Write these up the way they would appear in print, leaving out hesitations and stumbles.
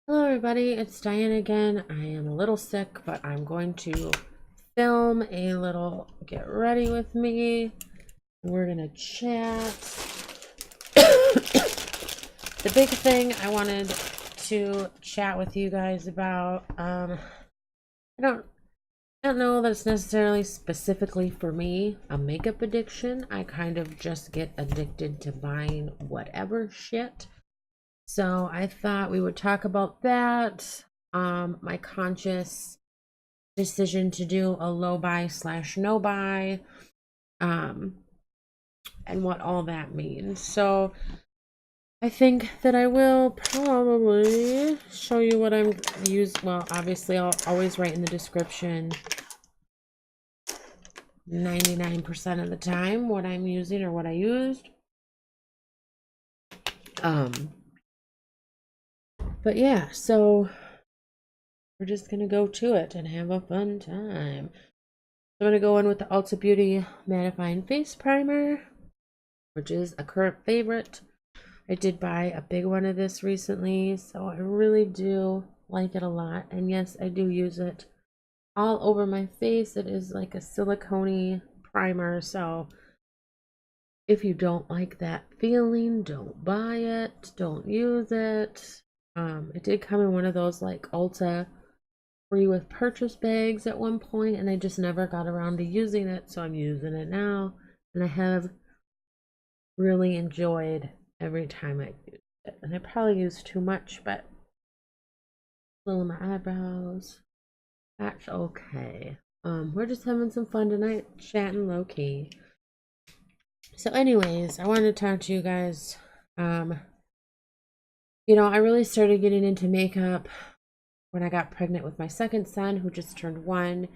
Hello everybody, it's Diane again. I am a little sick, but I'm going to film a little get ready with me. We're gonna chat. The big thing I wanted to chat with you guys about, I don't know that it's necessarily specifically for me, a makeup addiction. I kind of just get addicted to buying whatever shit. So I thought we would talk about that. My conscious decision to do a low buy slash no buy, um, and what all that means. So I think that I will probably show you what I'm using. Well, obviously I'll always write in the description 99% of the time what I'm using or what I used. But yeah, so we're just gonna go to it and have a fun time. I'm gonna go in with the Ulta Beauty Mattifying Face Primer, which is a current favorite. I did buy a big one of this recently, so I really do like it a lot. And yes, I do use it all over my face. It is like a silicone primer, so if you don't like that feeling, don't buy it, don't use it. It did come in one of those like Ulta free with purchase bags at one point, and I just never got around to using it, so I'm using it now, and I have really enjoyed every time I use it. And I probably use too much, but a little of my eyebrows, that's okay. We're just having some fun tonight, chatting low key. So anyways, I wanted to talk to you guys. I really started getting into makeup when I got pregnant with my second son, who just turned 1.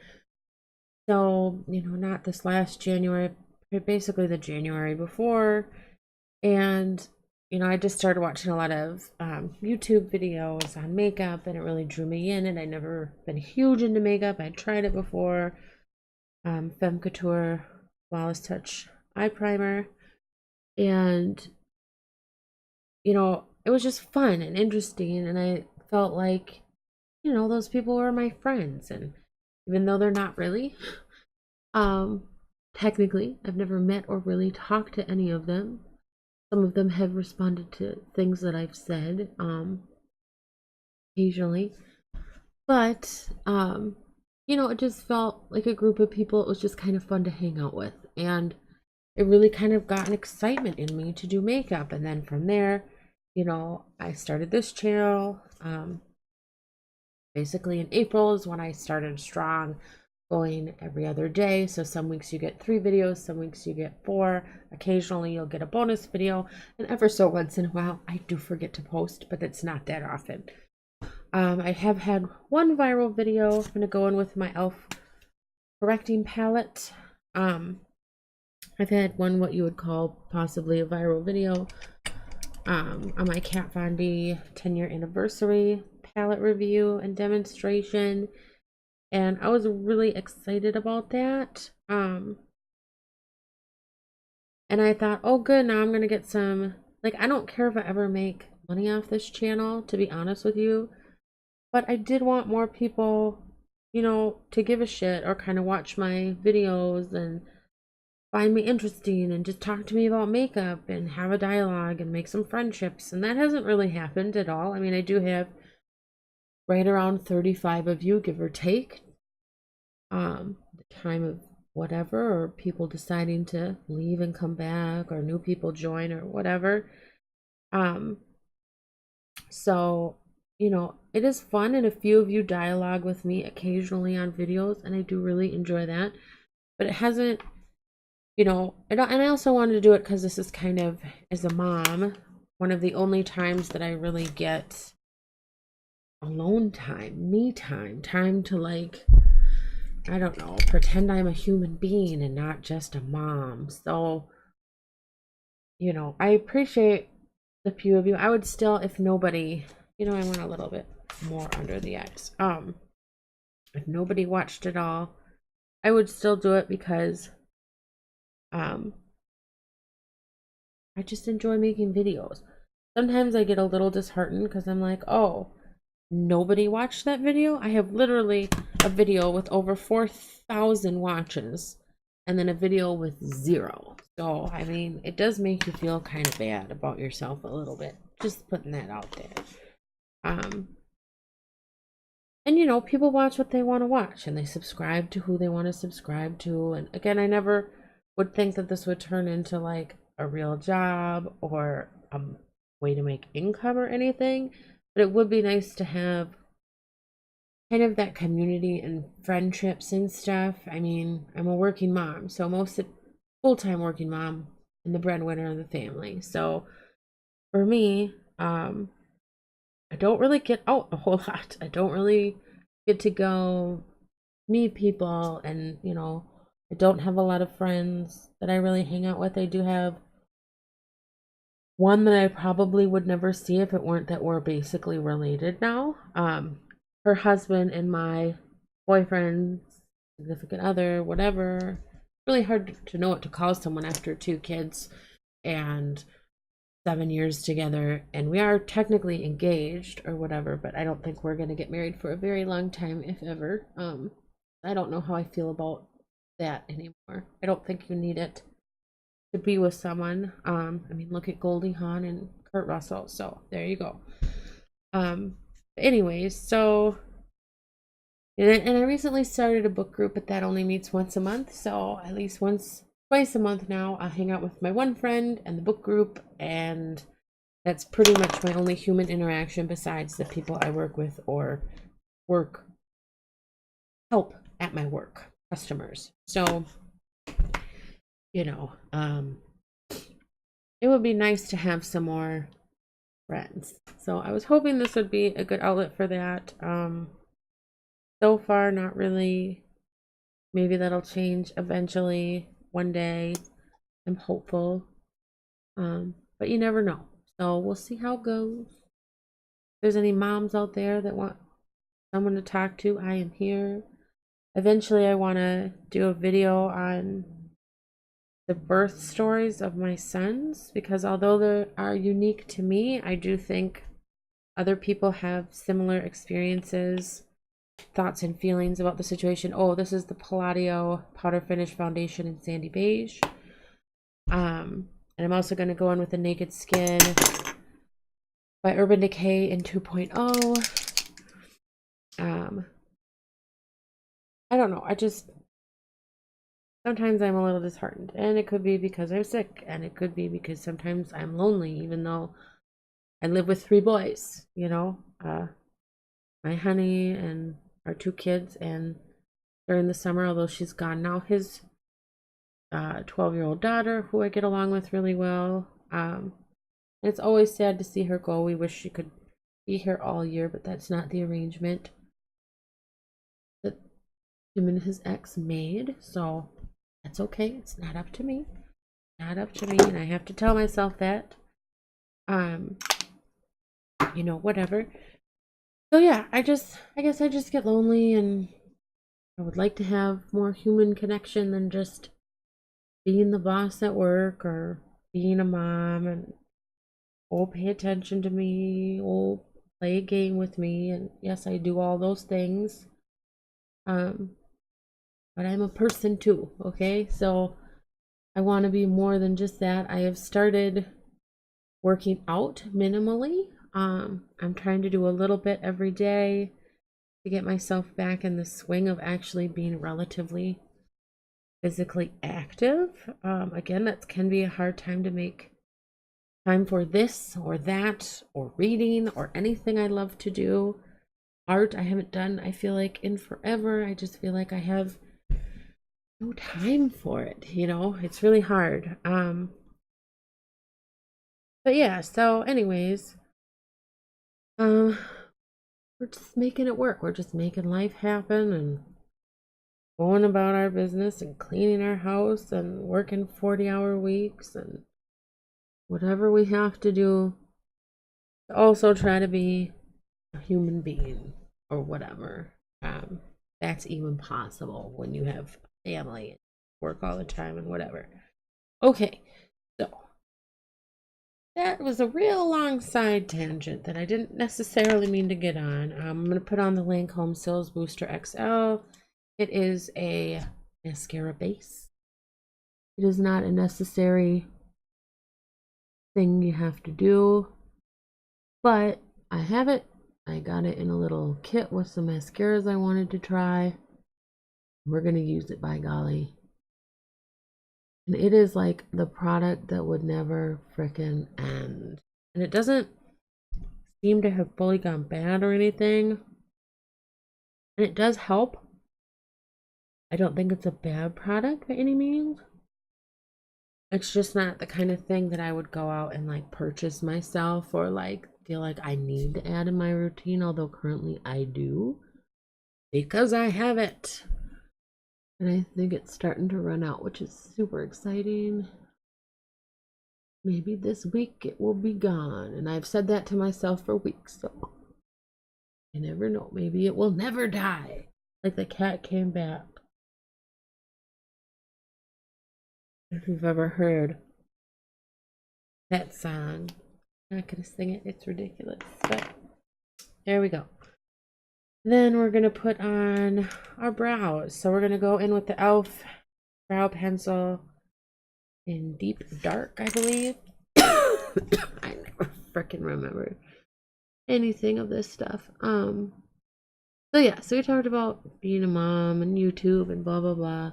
So, not this last January, but basically the January before. And, I just started watching a lot of YouTube videos on makeup, and it really drew me in. And I'd never been huge into makeup. I'd tried it before. Femme Couture Flawless Touch Eye Primer. And, it was just fun and interesting. And I felt like, those people were my friends. And even though they're not really, um, technically, I've never met or really talked to any of them. Some of them have responded to things that I've said, occasionally. But, it just felt like a group of people it was just kind of fun to hang out with. And it really kind of got an excitement in me to do makeup. And then from there, I started this channel. Basically in April is when I started strong, going every other day. So some weeks you get 3 videos, some weeks you get 4. Occasionally you'll get a bonus video, and ever so once in a while I do forget to post, but it's not that often. I have had one viral video. I'm gonna go in with my elf correcting palette. I've had one what you would call possibly a viral video on my Kat Von D 10-year anniversary palette review and demonstration, and I was really excited about that. And I thought, oh good, now I'm gonna get some, like, I don't care if I ever make money off this channel, to be honest with you, but I did want more people, to give a shit or kind of watch my videos and find me interesting and just talk to me about makeup and have a dialogue and make some friendships. And that hasn't really happened at all. I mean, I do have right around 35 of you, give or take, the time of whatever, or people deciding to leave and come back, or new people join, or whatever. So it is fun, and a few of you dialogue with me occasionally on videos, and I do really enjoy that. But it hasn't, and I also wanted to do it because this is kind of, as a mom, one of the only times that I really get alone time, me time, time to, like, I don't know, pretend I'm a human being and not just a mom. So, I appreciate the few of you. I would still, if nobody, I went a little bit more under the eyes. If nobody watched it all, I would still do it because I just enjoy making videos. Sometimes I get a little disheartened because I'm like, oh, nobody watched that video. I have literally a video with over 4,000 watches and then a video with 0. So, I mean, it does make you feel kind of bad about yourself a little bit. Just putting that out there. And you know, people watch what they want to watch and they subscribe to who they want to subscribe to. And again, I never would think that this would turn into like a real job or a way to make income or anything, but it would be nice to have kind of that community and friendships and stuff. I mean, I'm a working mom, so most of full-time working mom and the breadwinner of the family. So for me, I don't really get out a whole lot. I don't really get to go meet people, and you know, I don't have a lot of friends that I really hang out with. I do have one that I probably would never see if it weren't that we're basically related now. Her husband and my boyfriend, significant other, whatever. Really hard to know what to call someone after 2 kids and 7 years together, and we are technically engaged or whatever, but I don't think we're going to get married for a very long time, if ever. I don't know how I feel about that anymore. I don't think you need it to be with someone. I mean, look at Goldie Hawn and Kurt Russell, so there you go. Anyways, so and I recently started a book group, but that only meets once a month, so at least twice a month now I'll hang out with my one friend and the book group, and that's pretty much my only human interaction besides the people I work with or help at my work, customers. So you know, it would be nice to have some more friends. So I was hoping this would be a good outlet for that. So far, not really. Maybe that'll change eventually one day. I'm hopeful. But you never know. So we'll see how it goes. If there's any moms out there that want someone to talk to, I am here. Eventually, I want to do a video on the birth stories of my sons, because although they are unique to me, I do think other people have similar experiences, thoughts and feelings about the situation. Oh, this is the Palladio powder finish foundation in sandy beige. And I'm also going to go in with the Naked Skin by Urban Decay in 2.0. I don't know, sometimes I'm a little disheartened, and it could be because I'm sick, and it could be because sometimes I'm lonely, even though I live with 3 boys, you know, my honey and our 2 kids, and during the summer, although she's gone now, his 12-year-old daughter, who I get along with really well. And it's always sad to see her go. We wish she could be here all year, but that's not the arrangement that him and his ex made, so that's okay. It's not up to me. Not up to me, and I have to tell myself that. You know, whatever. So yeah, I guess I just get lonely, and I would like to have more human connection than just being the boss at work or being a mom and pay attention to me, play a game with me, and yes, I do all those things. But I'm a person too, okay? So I want to be more than just that. I have started working out minimally. I'm trying to do a little bit every day to get myself back in the swing of actually being relatively physically active. Again, that can be a hard time to make time for this or that or reading or anything I love to do. Art I haven't done, I feel like, in forever. I just feel like I have no time for it, you know. It's really hard. But yeah, so anyways, we're just making it work. We're just making life happen and going about our business and cleaning our house and working 40-hour weeks and whatever we have to do to also try to be a human being or whatever. That's even possible when you have family and work all the time and whatever. Okay, so that was a real long side tangent that I didn't necessarily mean to get on. I'm going to put on the Lancome Cils Booster XL. It is a mascara base. It is not a necessary thing you have to do, but I have it. I got it in a little kit with some mascaras I wanted to try. We're going to use it, by golly. And it is like the product that would never frickin' end. And it doesn't seem to have fully gone bad or anything. And it does help. I don't think it's a bad product by any means. It's just not the kind of thing that I would go out and like purchase myself or like feel like I need to add in my routine, although currently I do because I have it. And I think it's starting to run out, which is super exciting. Maybe this week it will be gone. And I've said that to myself for weeks, so you never know. Maybe it will never die. Like the cat came back. If you've ever heard that song. I'm not gonna sing it, it's ridiculous. But there we go. Then we're going to put on our brows. So we're going to go in with the e.l.f. brow pencil in deep dark, I believe. I never freaking remember anything of this stuff. So yeah, so we talked about being a mom and YouTube and blah blah blah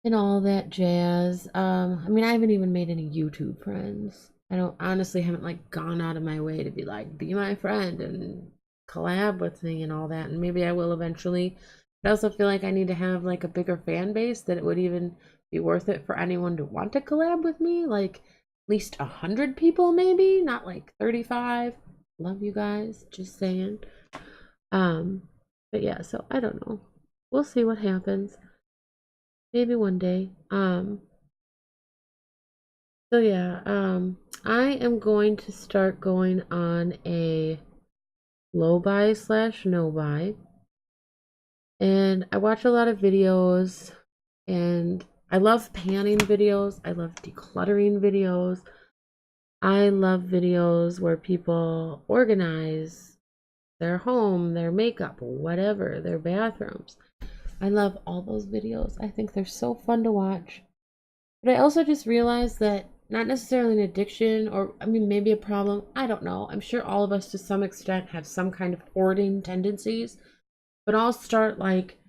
and all that jazz. I mean, I haven't even made any YouTube friends. I don't honestly haven't like gone out of my way to be like, be my friend and collab with me and all that, and maybe I will eventually. But I also feel like I need to have like a bigger fan base that it would even be worth it for anyone to want to collab with me, like at least 100 people, maybe not like 35. Love you guys, just saying. But yeah, so I don't know, we'll see what happens, maybe one day. So yeah, I am going to start going on a low buy / no buy, and I watch a lot of videos, and I love panning videos, I love decluttering videos, I love videos where people organize their home, their makeup, whatever, their bathrooms. I love all those videos. I think they're so fun to watch. But I also just realized that not necessarily an addiction, or I mean maybe a problem, I don't know. I'm sure all of us to some extent have some kind of hoarding tendencies, but I'll start like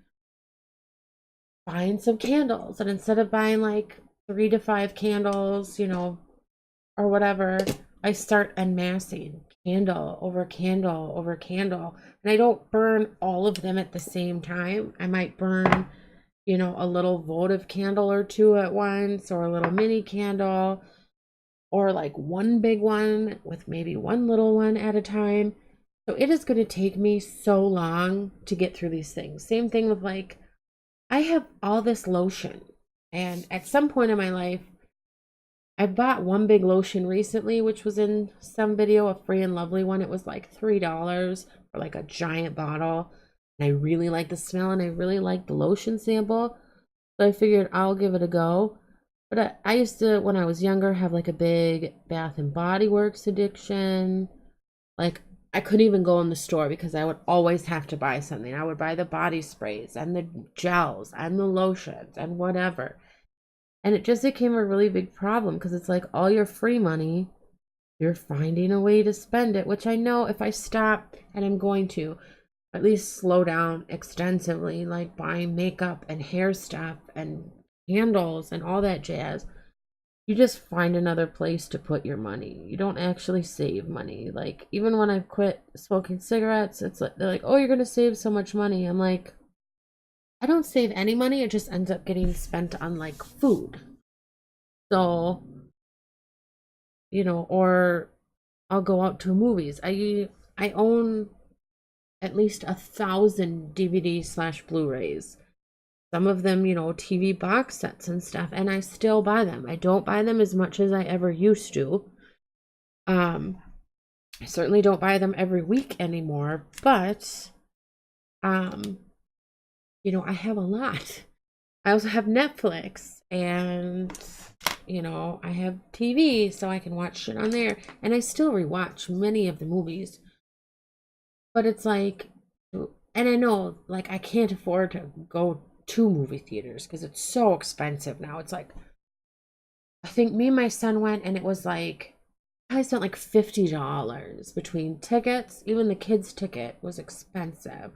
buying some candles, and instead of buying like 3 to 5 candles, you know, or whatever, I start amassing candle over candle over candle, and I don't burn all of them at the same time. I might burn, you know, a little votive candle or two at once, or a little mini candle, or like one big one with maybe one little one at a time. So it is going to take me so long to get through these things. Same thing with like, I have all this lotion, and at some point in my life, I bought one big lotion recently, which was in some video, a Free and Lovely one. It was like $3 for like a giant bottle. And I really like the smell, and I really like the lotion sample. So I figured I'll give it a go. But I used to, when I was younger, have like a big Bath and Body Works addiction. Like, I couldn't even go in the store because I would always have to buy something. I would buy the body sprays and the gels and the lotions and whatever. And it just became a really big problem because it's like all your free money, you're finding a way to spend it, which I know if I stop, and I'm going to at least slow down extensively, like buying makeup and hair stuff and candles and all that jazz, you just find another place to put your money. You don't actually save money. Like, even when I quit smoking cigarettes, it's like, they're like, oh, you're going to save so much money. I'm like, I don't save any money. It just ends up getting spent on like food. So, you know, or I'll go out to movies. I own at least 1,000 DVD / Blu-rays. Some of them, you know, TV box sets and stuff, and I still buy them. I don't buy them as much as I ever used to. I certainly don't buy them every week anymore, but you know, I have a lot. I also have Netflix, and you know, I have TV, so I can watch shit on there, and I still rewatch many of the movies. But it's like, and I know, like, I can't afford to go to movie theaters because it's so expensive now. It's like, I think me and my son went, and it was like, I spent like $50 between tickets. Even the kids' ticket was expensive,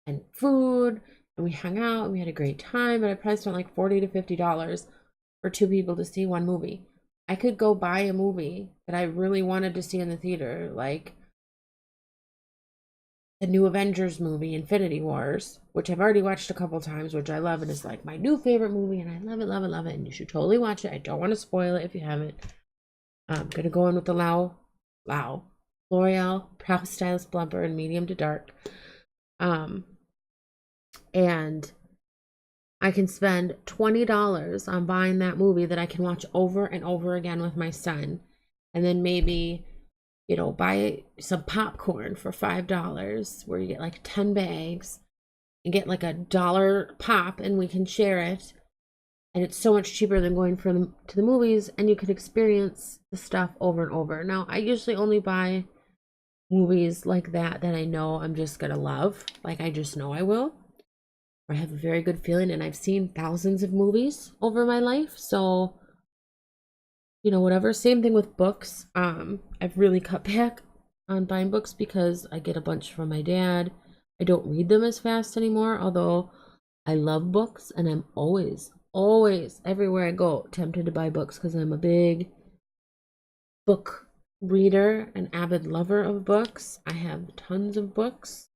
and food, and we hung out, and we had a great time. But I probably spent like $40 to $50 for two people to see one movie. I could go buy a movie that I really wanted to see in the theater, like the new Avengers movie, Infinity Wars, which I've already watched a couple times, which I love. It is like my new favorite movie, and I love it, love it, love it. And you should totally watch it. I don't want to spoil it if you haven't. I'm gonna go in with the Loreal Brow Stylist Plumper in medium to dark. And I can spend $20 on buying that movie that I can watch over and over again with my son. And then maybe, you know, buy some popcorn for $5 where you get like 10 bags and get like $1 pop, and we can share it. And it's so much cheaper than going to the movies, and you could experience the stuff over and over. Now, I usually only buy movies like that I know I'm just gonna love. Like, I just know I will. I have a very good feeling, and I've seen thousands of movies over my life, so you know, whatever. Same thing with books. I've really cut back on buying books because I get a bunch from my dad. I don't read them as fast anymore, although I love books, and I'm always everywhere I go tempted to buy books because I'm a big book reader, an avid lover of books. I have tons of books.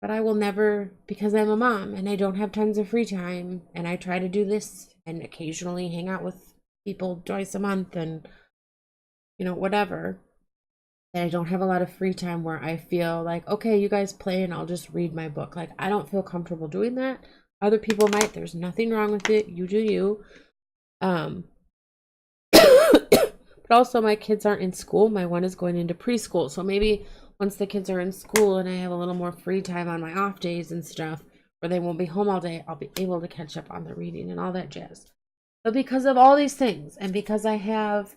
But I will never, because I'm a mom and I don't have tons of free time, and I try to do this and occasionally hang out with people twice a month and, you know, whatever. And I don't have a lot of free time where I feel like, okay, you guys play and I'll just read my book. Like, I don't feel comfortable doing that. Other people might. There's nothing wrong with it. You do you. But also, my kids aren't in school. My one is going into preschool. So maybe once the kids are in school and I have a little more free time on my off days and stuff, where they won't be home all day, I'll be able to catch up on the reading and all that jazz. But because of all these things, and because I have,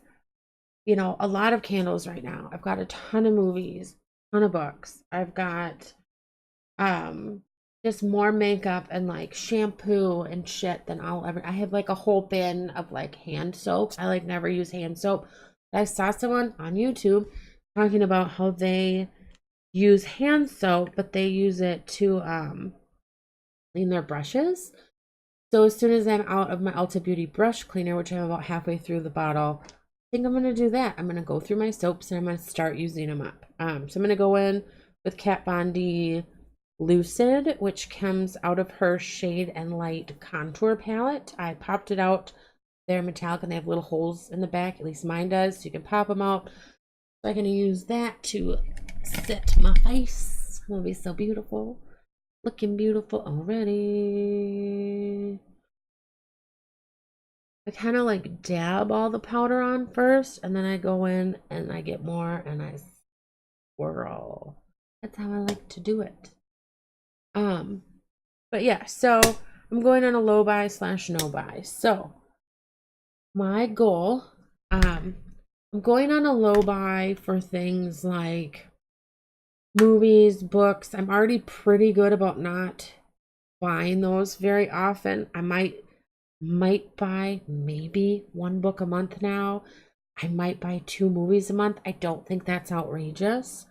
you know, a lot of candles right now, I've got a ton of movies, ton of books. I've got just more makeup and like shampoo and shit than I'll ever. I have like a whole bin of like hand soap. I like never use hand soap. I saw someone on YouTube talking about how they use hand soap, but they use it to clean their brushes. So as soon as I'm out of my Ulta Beauty brush cleaner, which I'm about halfway through the bottle, I think I'm gonna do that. I'm gonna go through my soaps and I'm gonna start using them up. So I'm gonna go in with Kat Von D Lucid, which comes out of her Shade and Light contour palette. I popped it out. They're metallic and they have little holes in the back. At least mine does. So you can pop them out. So I'm gonna use that to set my face. It'll be so beautiful. Looking beautiful already. I kind of like dab all the powder on first, and then I go in and I get more and I swirl. That's how I like to do it. But yeah, so I'm going on a low buy / no buy. So my goal, I'm going on a low buy for things like movies, books. I'm already pretty good about not buying those very often. I might buy maybe one book a month now. I might buy 2 movies a month. I don't think that's outrageous.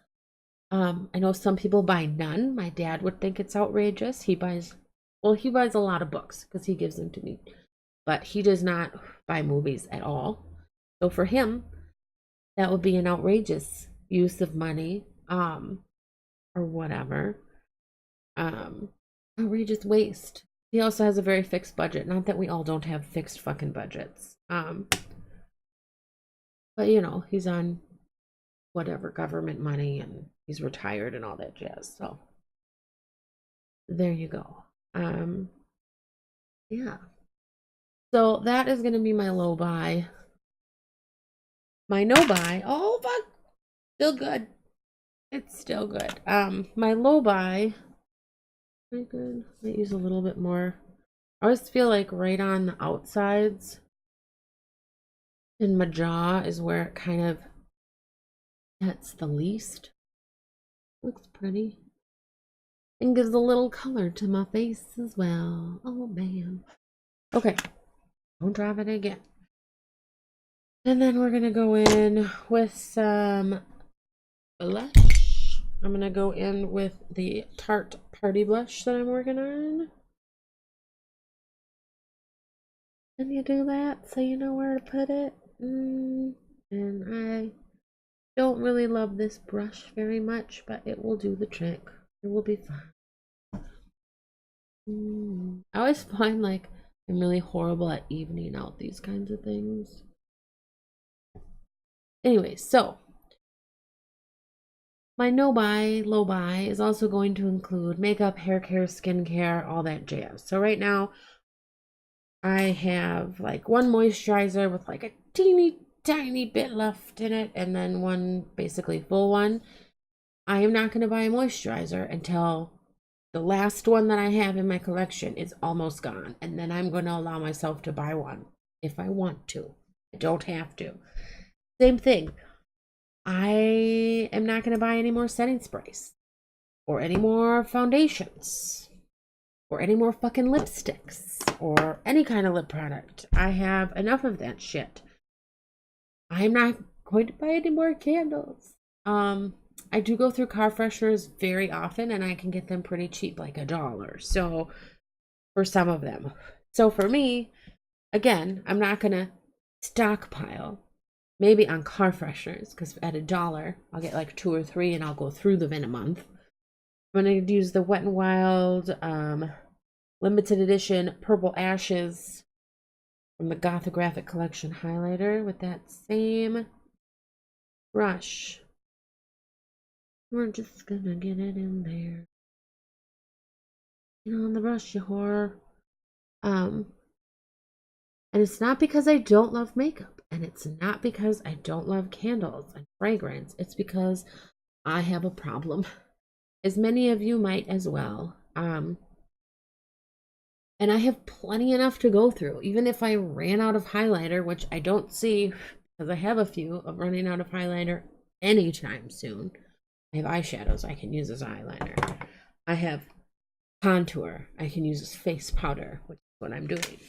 I know some people buy none. My dad would think it's outrageous. He buys a lot of books because he gives them to me, but he does not buy movies at all. So for him, that would be an outrageous use of money, or whatever. Outrageous waste. He also has a very fixed budget. Not that we all don't have fixed fucking budgets. But you know, he's on whatever government money and he's retired and all that jazz. So there you go. Yeah. So that is gonna be my low buy. My no buy. Oh fuck. Still good. It's still good. My low buy pretty good. Might use a little bit more. I always feel like right on the outsides in my jaw is where it kind of gets the least. Looks pretty. And gives a little color to my face as well. Oh man. Okay. Don't drop it again. And then we're gonna go in with some blush. I'm gonna go in with the Tarte Party Blush that I'm working on. And you do that so you know where to put it. And I don't really love this brush very much, but it will do the trick. It will be fine. I always find like I'm really horrible at evening out these kinds of things. Anyway, so my no buy, low buy is also going to include makeup, hair care, skincare, all that jazz. So right now I have like one moisturizer with like a teeny tiny bit left in it, and then one basically full one. I am not going to buy a moisturizer until the last one that I have in my collection is almost gone, and then I'm going to allow myself to buy one if I want to. I don't have to. Same thing. I am not going to buy any more setting sprays or any more foundations or any more fucking lipsticks or any kind of lip product. I have enough of that shit. I'm not going to buy any more candles. I do go through car fresheners very often, and I can get them pretty cheap, like $1. So for some of them. So for me, again, I'm not gonna stockpile. Maybe on car fresheners, because at $1, I'll get like 2 or 3, and I'll go through them in a month. I'm gonna use the Wet n Wild limited edition Purple Ashes from the Gothographic Collection highlighter with that same brush. We're just gonna get it in there. You know, on the brush, you whore. And it's not because I don't love makeup, and it's not because I don't love candles and fragrance. It's because I have a problem, as many of you might as well. And I have plenty enough to go through. Even if I ran out of highlighter, which I don't see, because I have a few of running out of highlighter anytime soon. I have eyeshadows I can use as eyeliner. I have contour I can use as face powder, which is what I'm doing.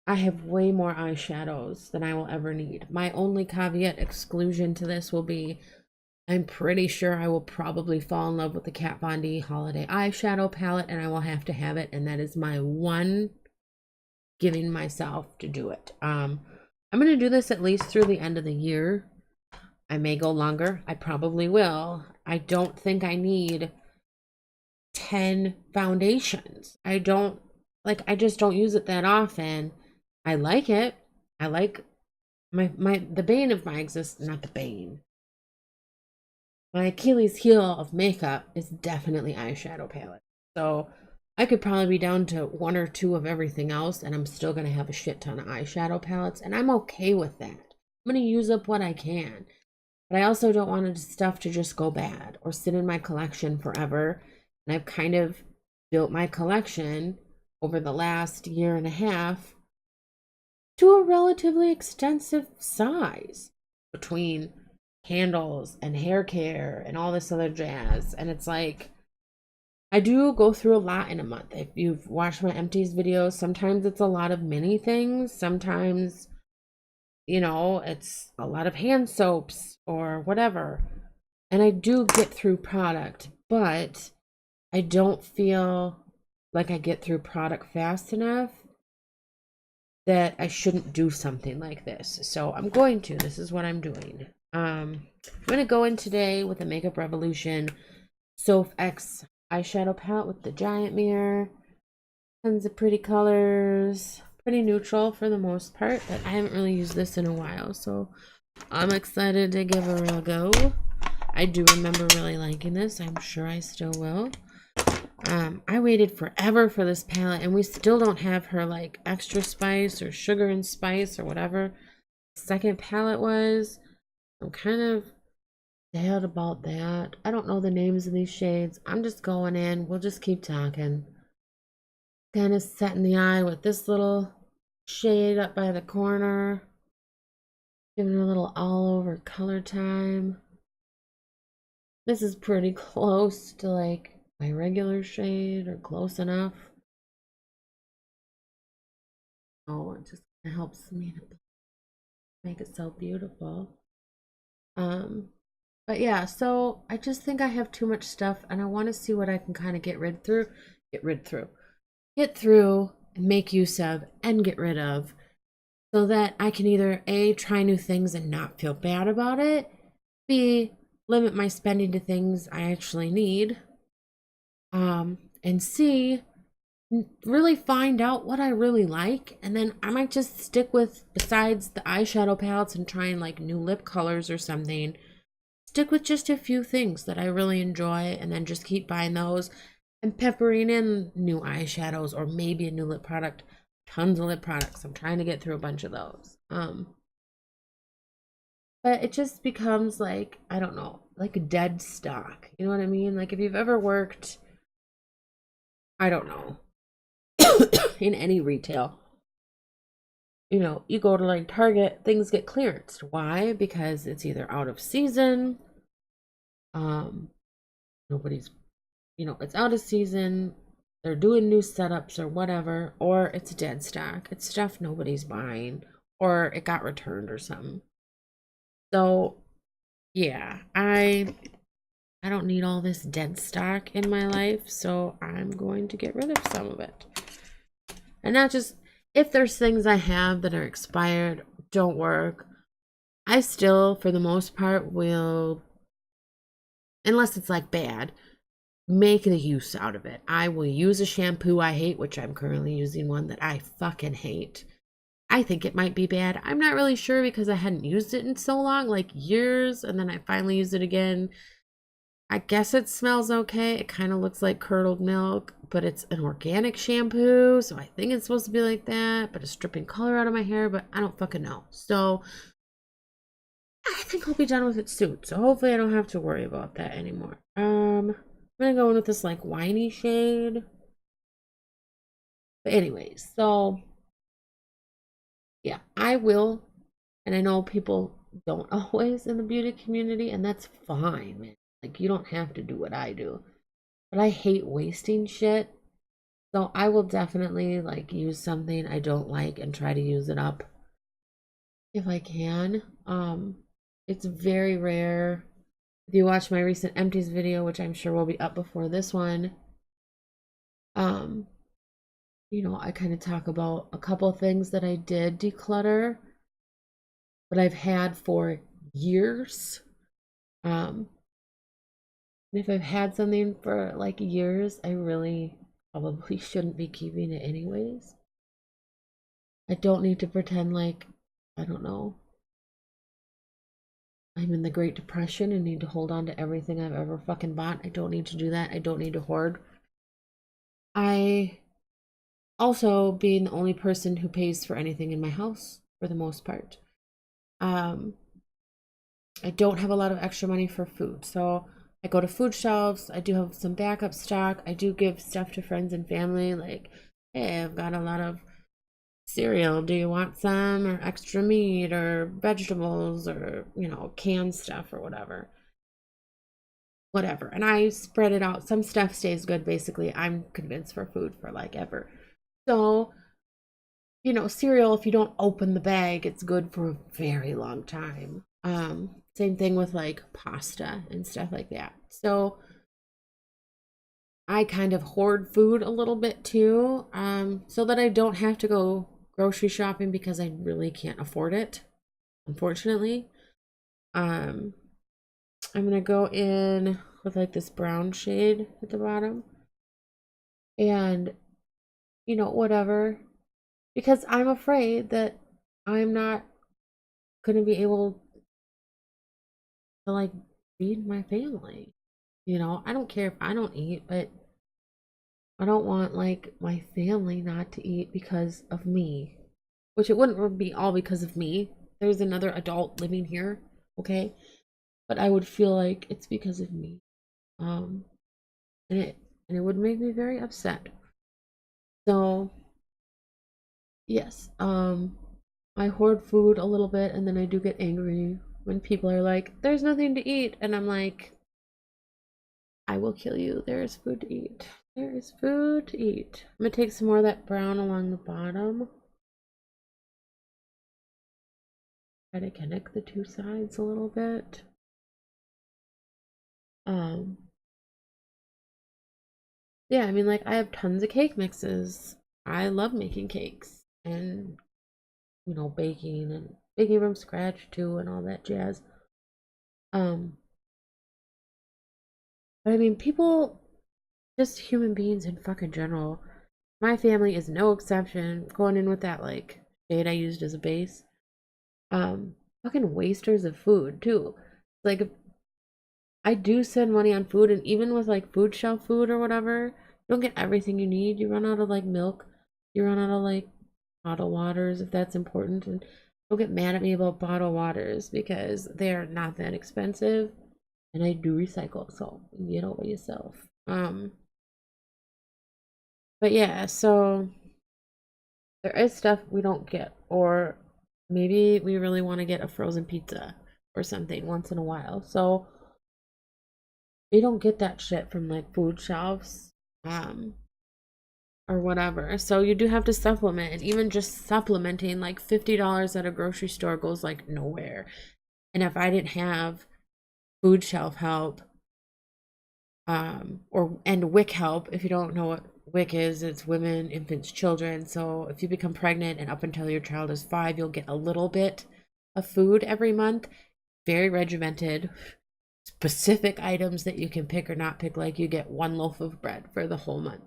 I have way more eyeshadows than I will ever need. My only caveat exclusion to this will be I'm pretty sure I will probably fall in love with the Kat Von D Holiday eyeshadow palette, and I will have to have it, and that is my one giving myself to do it. I'm going to do this at least through the end of the year. I may go longer. I probably will. I don't think I need 10 foundations. I just don't use it that often. I like it. I like the bane of my existence, not the bane. My Achilles heel of makeup is definitely eyeshadow palette. So I could probably be down to 1 or 2 of everything else, and I'm still going to have a shit ton of eyeshadow palettes, and I'm okay with that. I'm going to use up what I can. But I also don't want stuff to just go bad or sit in my collection forever. And I've kind of built my collection over the last year and a half to a relatively extensive size between candles and hair care and all this other jazz. And it's like, I do go through a lot in a month. If you've watched my empties videos, sometimes it's a lot of mini things. Sometimes, you know, it's a lot of hand soaps or whatever. And I do get through product, but I don't feel like I get through product fast enough that I shouldn't do something like this. So I'm going to. This is what I'm doing. I'm going to go in today with the Makeup Revolution Soph X eyeshadow palette with the giant mirror. Tons of pretty colors. Pretty neutral for the most part, but I haven't really used this in a while, so I'm excited to give it a real go. I do remember really liking this. I'm sure I still will. I waited forever for this palette, and we still don't have her like extra spice or sugar and spice or whatever the second palette was. I'm kind of sad about that. I don't know the names of these shades. I'm just going in. We'll just keep talking. Kind of setting the eye with this little shade up by the corner. Giving it a little all over color time. This is pretty close to like my regular shade, or close enough. Oh, it just helps me to make it so beautiful. But yeah, so I just think I have too much stuff, and I want to see what I can kind of get through and make use of and get rid of, so that I can either A, try new things and not feel bad about it, B, limit my spending to things I actually need, and C, really find out what I really like, and then I might just stick with, besides the eyeshadow palettes and trying like new lip colors or something, stick with just a few things that I really enjoy, and then just keep buying those and peppering in new eyeshadows or maybe a new lip product. Tons of lip products. I'm trying to get through a bunch of those. But it just becomes like, I don't know, like a dead stock. You know what I mean? Like if you've ever worked, I don't know, in any retail, you know, you go to like Target, things get clearanced. Why? Because it's either out of season, nobody's, you know, it's out of season, they're doing new setups or whatever, or it's dead stock. It's stuff nobody's buying, or it got returned or something. So yeah, I don't need all this dead stock in my life, so I'm going to get rid of some of it. And not just, if there's things I have that are expired, don't work, I still, for the most part, will, unless it's like bad, make the use out of it. I will use a shampoo I hate, which I'm currently using one that I fucking hate. I think it might be bad. I'm not really sure because I hadn't used it in so long, like years, and then I finally used it again. I guess it smells okay. It kind of looks like curdled milk, but it's an organic shampoo, so I think it's supposed to be like that, but it's stripping color out of my hair, but I don't fucking know. So I think I'll be done with it soon, so hopefully I don't have to worry about that anymore. I'm gonna go in with this like winey shade. But anyways, so yeah, I will, and I know people don't always in the beauty community, and that's fine, man. Like, you don't have to do what I do, but I hate wasting shit. So I will definitely like use something I don't like and try to use it up if I can. It's very rare. If you watch my recent empties video, which I'm sure will be up before this one, you know, I kind of talk about a couple of things that I did declutter, but I've had for years. And if I've had something for like years, I really probably shouldn't be keeping it anyways. I don't need to pretend like, I don't know, I'm in the Great Depression and need to hold on to everything I've ever fucking bought. I don't need to do that. I don't need to hoard. I also, being the only person who pays for anything in my house for the most part, I don't have a lot of extra money for food. So I go to food shelves. I do have some backup stock. I do give stuff to friends and family, like, hey, I've got a lot of cereal, do you want some, or extra meat or vegetables, or, you know, canned stuff or whatever, and I spread it out. Some stuff stays good, basically. I'm convinced, for food for like ever. So, you know, cereal, if you don't open the bag, it's good for a very long time. Same thing with like pasta and stuff like that. So I kind of hoard food a little bit too, so that I don't have to go grocery shopping because I really can't afford it, unfortunately. I'm gonna go in with like this brown shade at the bottom, and you know, whatever, because I'm afraid that I'm not gonna be able to like feed my family. You know, I don't care if I don't eat, but I don't want like my family not to eat because of me, which it wouldn't be all because of me. There's another adult living here, okay? but I would feel like it's because of me. Um, and it would make me very upset. So yes, I hoard food a little bit, and then I do get angry when people are like, "There's nothing to eat," and I'm like, "I will kill you. There is food to eat. There is food to eat." I'm gonna take some more of that brown along the bottom. Try to connect the two sides a little bit. Um, yeah, I mean, like, I have tons of cake mixes. I love making cakes and, baking from scratch too and all that jazz. Um, but I mean, people, just human beings in fucking general. My family is no exception. Going in with that like shade I used as a base. Fucking wasters of food too. Like I do spend money on food, and even with like food shelf food or whatever, you don't get everything you need. You run out of like milk, you run out of like bottled waters if that's important. And don't get mad at me about bottled waters because they're not that expensive, and I do recycle, so get over yourself. But yeah, so there is stuff we don't get, or maybe we really want to get a frozen pizza or something once in a while. So we don't get that shit from like food shelves, um, or whatever. So you do have to supplement, and even just supplementing like $50 at a grocery store goes like nowhere. And if I didn't have food shelf help, and WIC help, if you don't know what WIC is, it's women, infants, children. So if you become pregnant and up until your child is 5, you'll get a little bit of food every month, very regimented, specific items that you can pick or not pick. Like you get 1 loaf of bread for the whole month.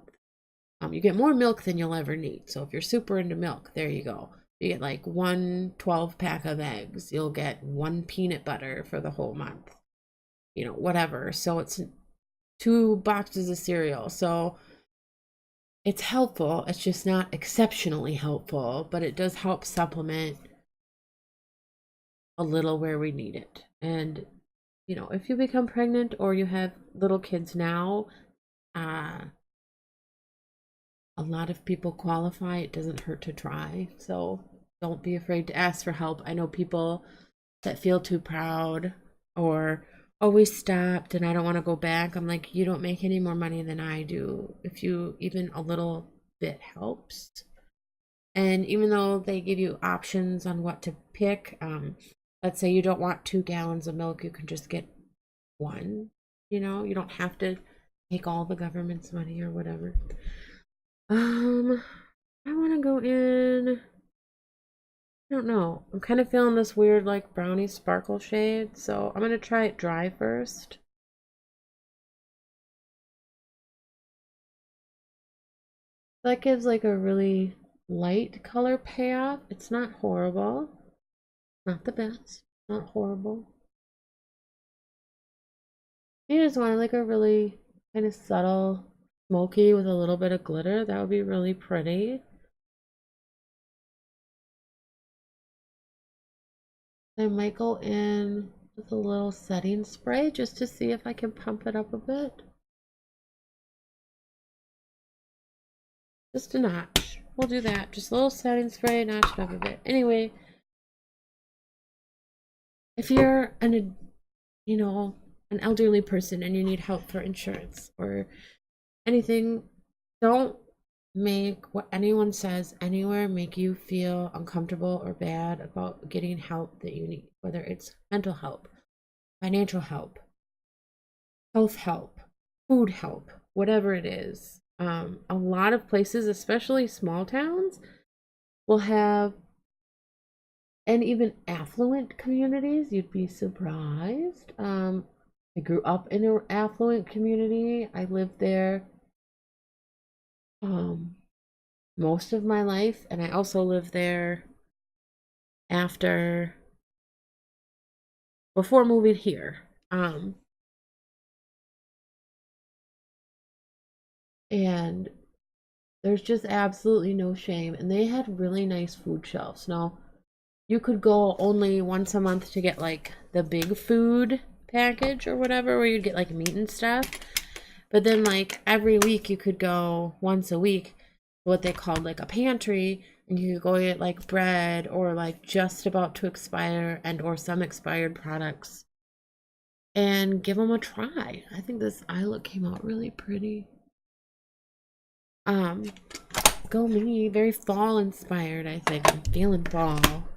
You get more milk than you'll ever need. So if you're super into milk, there you go. You get like 1 12-pack of eggs. You'll get 1 peanut butter for the whole month. Whatever. So it's 2 boxes of cereal. So it's helpful. It's just not exceptionally helpful, but it does help supplement a little where we need it. And, if you become pregnant or you have little kids now, a lot of people qualify. It doesn't hurt to try. So don't be afraid to ask for help. I know people that feel too proud or always stopped and I don't want to go back. I'm like, you don't make any more money than I do. If you even a little bit helps. And even though they give you options on what to pick, let's say you don't want 2 gallons of milk, you can just get 1. You don't have to take all the government's money or whatever. I want to go in. I don't know. I'm kind of feeling this weird like brownie sparkle shade, so I'm gonna try it dry first. That gives like a really light color payoff. It's not horrible. Not the best. Not horrible. You just want like a really kind of subtle smoky with a little bit of glitter. That would be really pretty. I might go in with a little setting spray just to see if I can pump it up a bit. Just a notch. We'll do that. Just a little setting spray, notch it up a bit. Anyway, if you're an elderly person and you need help for insurance or anything, don't make what anyone says anywhere make you feel uncomfortable or bad about getting help that you need, whether it's mental help, financial help, health help, food help, whatever it is. A lot of places, especially small towns, will have, and even affluent communities, you'd be surprised. I grew up in an affluent community. I lived there most of my life, and I also lived there before moving here. And there's just absolutely no shame, and they had really nice food shelves. Now, you could go only once a month to get like the big food, package or whatever, where you'd get like meat and stuff. But then like every week you could go once a week, what they called like a pantry, and you could go get like bread or like just about to expire and or some expired products and give them a try. I think this eye look came out really pretty. Go me, very fall inspired, I think. I'm feeling fall.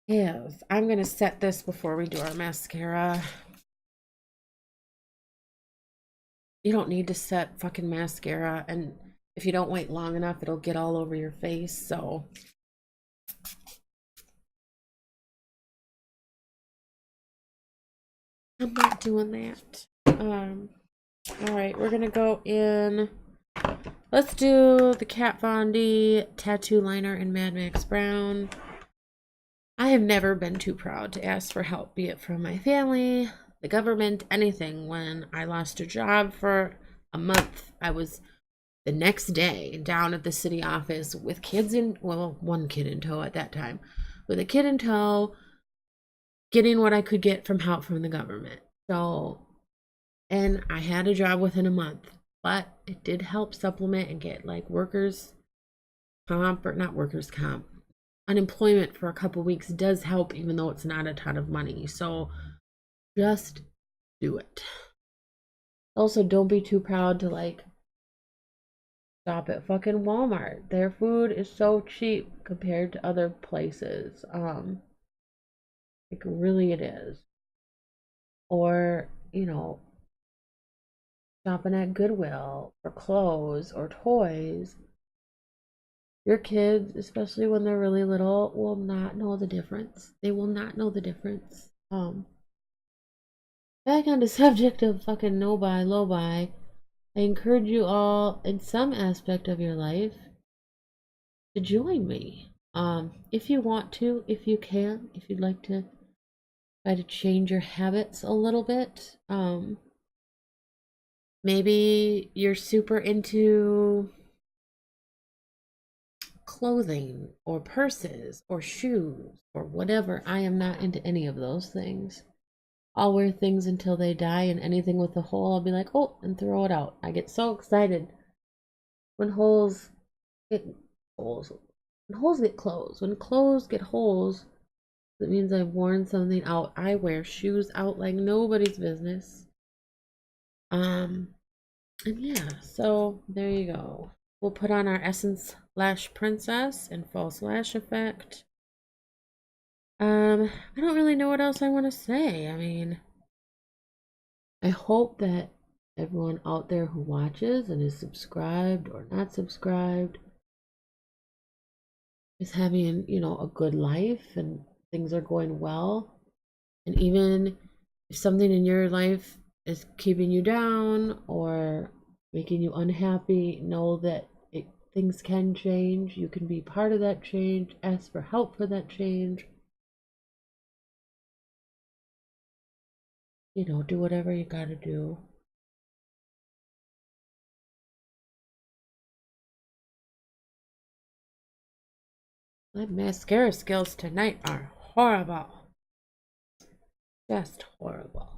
Yes, I'm gonna set this before we do our mascara. You don't need to set fucking mascara, and if you don't wait long enough, it'll get all over your face, so. I'm not doing that. Alright, we're gonna go in. Let's do the Kat Von D tattoo liner in Mad Max Brown. I have never been too proud to ask for help, be it from my family, the government, anything. When I lost a job for a month, I was the next day down at the city office with kids in, well, one kid in tow at that time, with a kid in tow, getting what I could get from help from the government. So, and I had a job within a month, but it did help supplement and get like workers comp, or not workers comp, unemployment for a couple weeks does help, even though it's not a ton of money. So just do it. Also, don't be too proud to like stop at fucking Walmart. Their food is so cheap compared to other places. Like really it is. Or, you know, shopping at Goodwill for clothes or toys. Your kids, especially when they're really little, will not know the difference. They will not know the difference. Back on the subject of fucking no buy, low buy, I encourage you all in some aspect of your life to join me. If you want to, if you can, if you'd like to try to change your habits a little bit. Maybe you're super into clothing or purses or shoes or whatever. I am not into any of those things. I'll wear things until they die, and anything with a hole I'll be like, oh, and throw it out. I get so excited when holes get holes. When holes get closed. When clothes get holes, that means I've worn something out. I wear shoes out like nobody's business. And yeah, so there you go. We'll put on our Essence Lash Princess and False Lash Effect. I don't really know what else I want to say. I mean, I hope that everyone out there who watches and is subscribed or not subscribed is having, you know, a good life and things are going well. And even if something in your life is keeping you down or making you unhappy, know that things can change. You can be part of that change. Ask for help for that change. You know, do whatever you gotta do. My mascara skills tonight are horrible. Just horrible.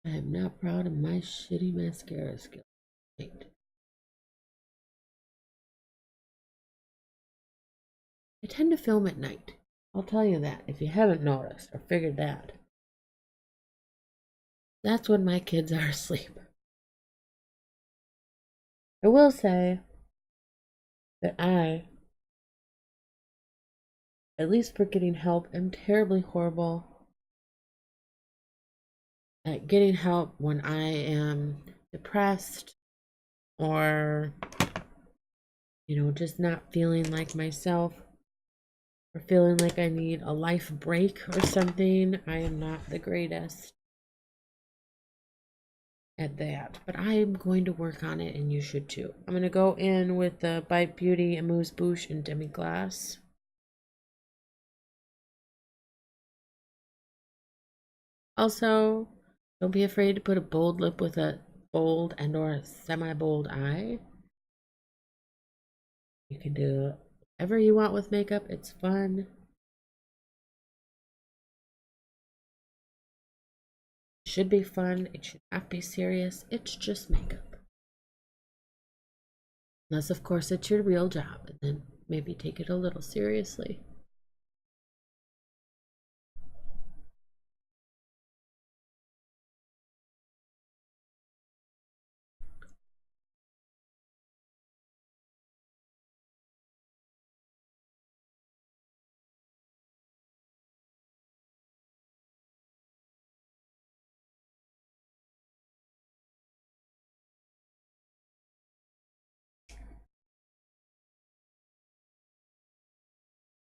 I am not proud of my shitty mascara skills. I tend to film at night. I'll tell you that if you haven't noticed or figured that. That's when my kids are asleep. I will say that I, at least for getting help, am terribly horrible at getting help when I am depressed or, you know, just not feeling like myself or feeling like I need a life break or something. I am not the greatest at that, but I am going to work on it, and you should too. I'm going to go in with the Bite Beauty Amouse Bouche and Demi-Glace. Also, don't be afraid to put a bold lip with a bold and or a semi-bold eye. You can do whatever you want with makeup. It's fun. It should be fun. It should not be serious. It's just makeup. Unless, of course, it's your real job, and then maybe take it a little seriously.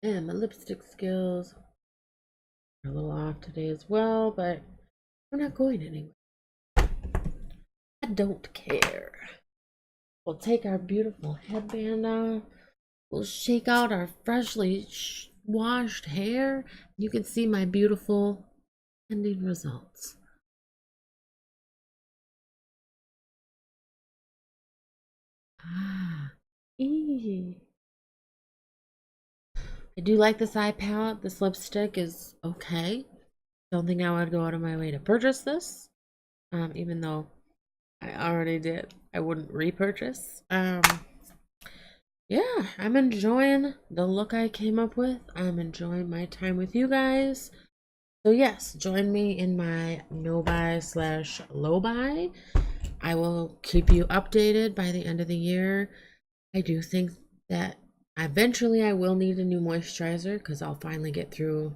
And my lipstick skills are a little off today as well, but we're not going anywhere. I don't care. We'll take our beautiful headband off. We'll shake out our freshly washed hair. You can see my beautiful ending results. Ah, I do like this eye palette. This lipstick is okay. Don't think I would go out of my way to purchase this. Even though I already did. I wouldn't repurchase. Yeah, I'm enjoying the look I came up with. I'm enjoying my time with you guys. So yes, join me in my no buy / low buy. I will keep you updated by the end of the year. I do think that eventually I will need a new moisturizer because I'll finally get through,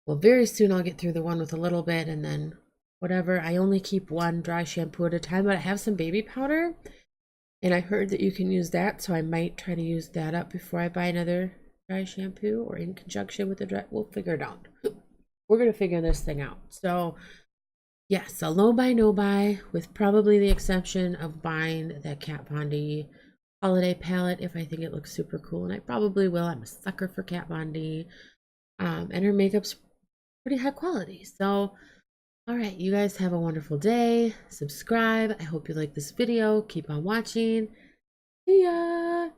well, very soon I'll get through the one with a little bit, and then whatever. I only keep one dry shampoo at a time, but I have some baby powder, and I heard that you can use that, so I might try to use that up before I buy another dry shampoo, or in conjunction with the dry. We'll figure it out. We're gonna figure this thing out. So yes, a low buy, no buy, with probably the exception of buying that Kat Von D holiday palette if I think it looks super cool, and I probably will. I'm a sucker for Kat Von D, and her makeup's pretty high quality. So all right, you guys have a wonderful day. Subscribe. I hope you like this video. Keep on watching. See ya.